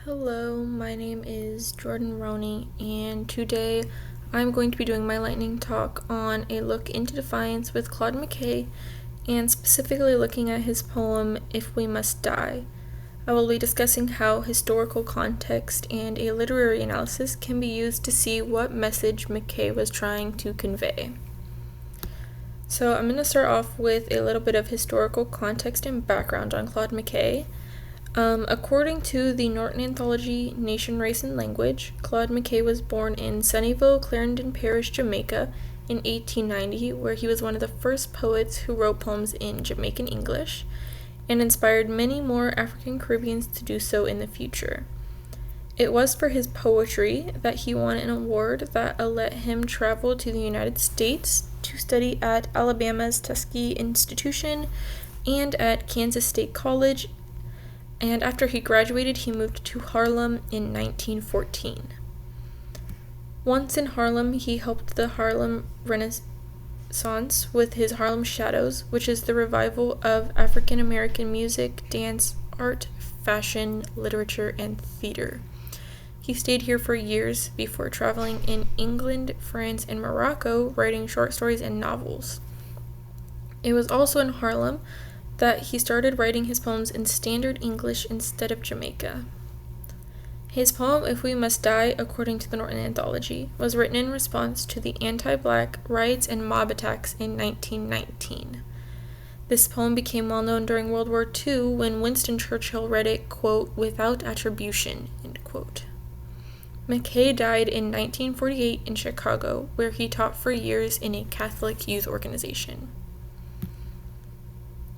Hello, my name is Jordyn Roney, and today I'm going to be doing my lightning talk on a look into Defiance with Claude McKay, and specifically looking at his poem, If We Must Die. I will be discussing how historical context and a literary analysis can be used to see what message McKay was trying to convey. So I'm going to start off with a little bit of historical context and background on Claude McKay. According to the Norton anthology Nation, Race, and Language, Claude McKay was born in Sunnyvale, Clarendon Parish, Jamaica in 1890, where he was one of the first poets who wrote poems in Jamaican English and inspired many more African Caribbeans to do so in the future. It was for his poetry that he won an award that let him travel to the United States to study at Alabama's Tuskegee Institution and at Kansas State College, and after he graduated, he moved to Harlem in 1914. Once in Harlem, he helped the Harlem Renaissance with his Harlem Shadows, which is the revival of African American music, dance, art, fashion, literature, and theater. He stayed here for years before traveling in England, France, and Morocco, writing short stories and novels. It was also in Harlem that he started writing his poems in standard English instead of Jamaica. His poem, If We Must Die, according to the Norton Anthology, was written in response to the anti-black riots and mob attacks in 1919. This poem became well known during World War II when Winston Churchill read it, quote, without attribution, end quote. McKay died in 1948 in Chicago, where he taught for years in a Catholic youth organization.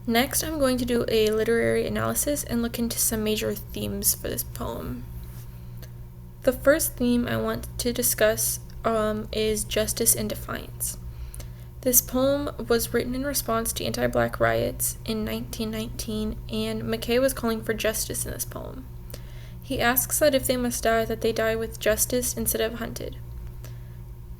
Next, I'm going to do a literary analysis and look into some major themes for this poem. The first theme I want to discuss is justice and defiance. This poem was written in response to anti-black riots in 1919, and McKay was calling for justice in this poem. He asks that if they must die, that they die with justice instead of hunted.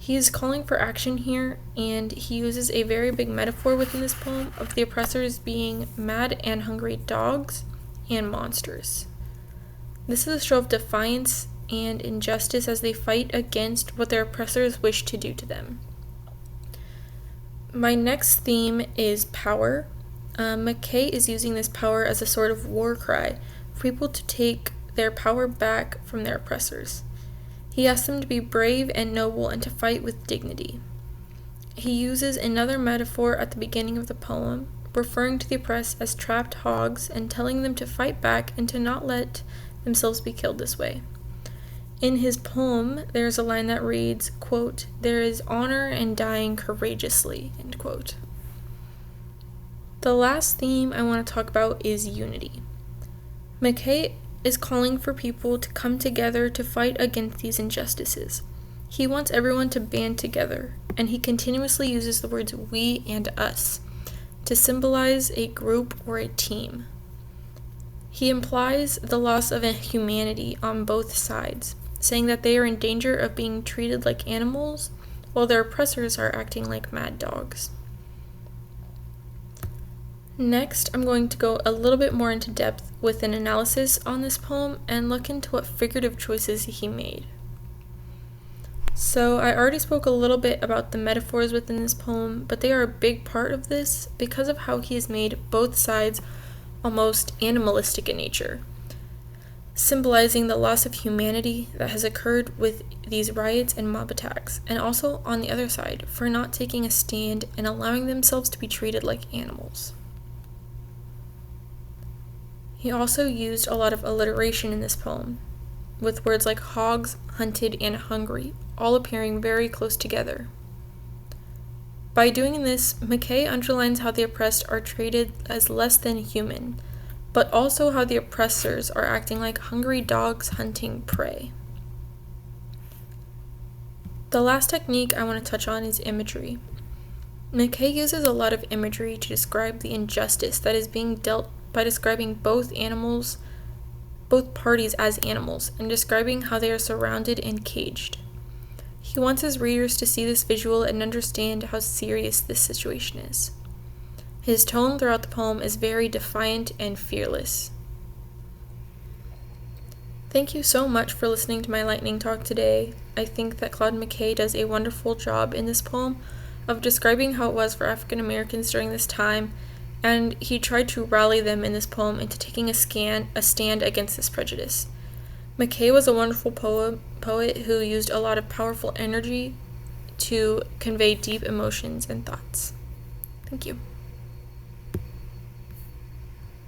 He is calling for action here, and he uses a very big metaphor within this poem of the oppressors being mad and hungry dogs and monsters. This is a show of defiance and injustice as they fight against what their oppressors wish to do to them. My next theme is power. McKay is using this power as a sort of war cry for people to take their power back from their oppressors. He asks them to be brave and noble and to fight with dignity. He uses another metaphor at the beginning of the poem, referring to the oppressed as trapped hogs and telling them to fight back and to not let themselves be killed this way. In his poem, there's a line that reads, quote, there is honor in dying courageously, end quote. The last theme I want to talk about is unity. McKay is calling for people to come together to fight against these injustices. He wants everyone to band together, and he continuously uses the words we and us to symbolize a group or a team. He implies the loss of humanity on both sides, saying that they are in danger of being treated like animals while their oppressors are acting like mad dogs. Next, I'm going to go a little bit more into depth with an analysis on this poem and look into what figurative choices he made. So, I already spoke a little bit about the metaphors within this poem, but they are a big part of this because of how he has made both sides almost animalistic in nature, symbolizing the loss of humanity that has occurred with these riots and mob attacks, and also on the other side for not taking a stand and allowing themselves to be treated like animals. He also used a lot of alliteration in this poem, with words like hogs, hunted, and hungry, all appearing very close together. By doing this, McKay underlines how the oppressed are treated as less than human, but also how the oppressors are acting like hungry dogs hunting prey. The last technique I want to touch on is imagery. McKay uses a lot of imagery to describe the injustice that is being dealt by describing both parties as animals, and describing how they are surrounded and caged. He wants his readers to see this visual and understand how serious this situation is. His tone throughout the poem is very defiant and fearless. Thank you so much for listening to my lightning talk today. I think that Claude McKay does a wonderful job in this poem of describing how it was for African Americans during this time, and he tried to rally them in this poem into taking a stand against this prejudice. McKay was a wonderful poet who used a lot of powerful energy to convey deep emotions and thoughts. Thank you.